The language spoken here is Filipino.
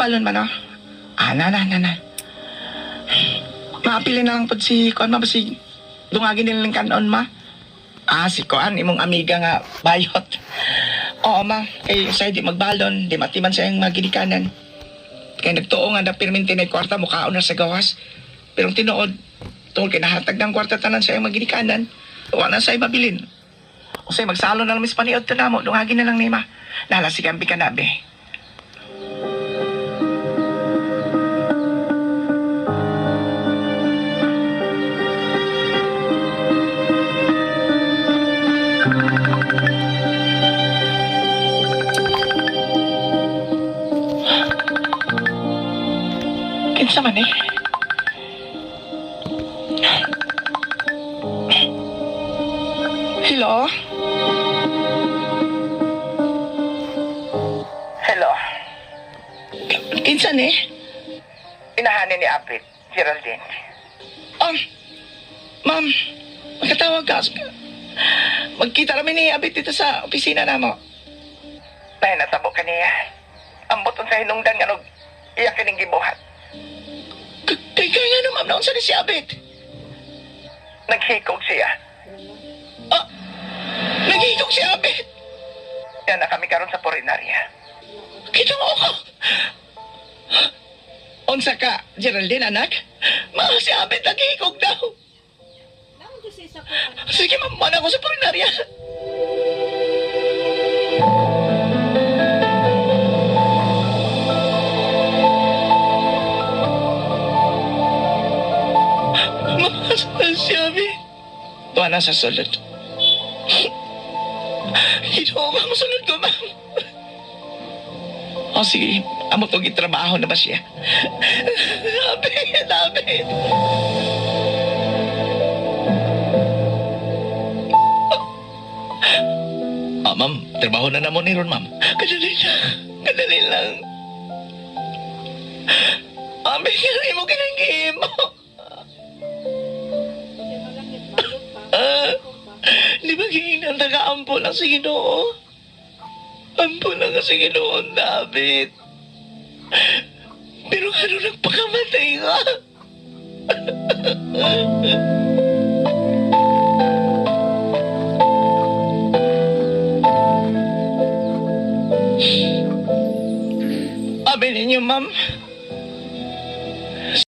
magbalon man, no? Na. Maapili na lang po si Kuan, ma, si dungagin nilang kanon, ma. Si Kuan, imong amiga nga, bayot. Oo, ma, kay sa di magbalon, di matiman sa iyong magidikanan. Kaya nagtuo nga na pirminti na kwarta, mukhaon na sa gawas. Pero tinuod, tungkol kinahatag ng kwarta tanan sa iyong magidikanan, wala na sa'yo mabilin. O sa'yo, magsalo na lang mis paniod to na mo, dungagin na lang ni ma. Nalasigampi ka na, be. Kinsa man eh. Hello? Hello? Kinsa ni? Inahanin ni Apit, Geraldine. Ma'am, magkatawag ka. Magkita kami ni Apit dito sa opisina na mo. Nay, natabo ka niya. Ambot sa hinungdan nga nung iyak kining gibuhat. Kaya nga no, ma'am, naon sa ni si Apit? Naghikog siya. Naghikog si Apit? Yan na kami karon sa purinarya. Kita mo ako. Unsa ka, Geraldine, anak? Si Apit naghikog daw. Sige, ma'am, mana ko sa purinarya. Si Abi. Tuwa na sa sulod. Ito ka masunod ko, ma'am. Sige. Amo to gitrabaho na ba siya? Lapit. Ma'am, trabaho na namon ni Ron, ma'am. Kadali lang. Abi, kaya mo kinanggi mo. Di ba ginan taga-ampo lang sa Ginoo? Ampo lang sa Ginoo, David. Pero ano nagpakamatay ka? Abi ninyo, ma'am.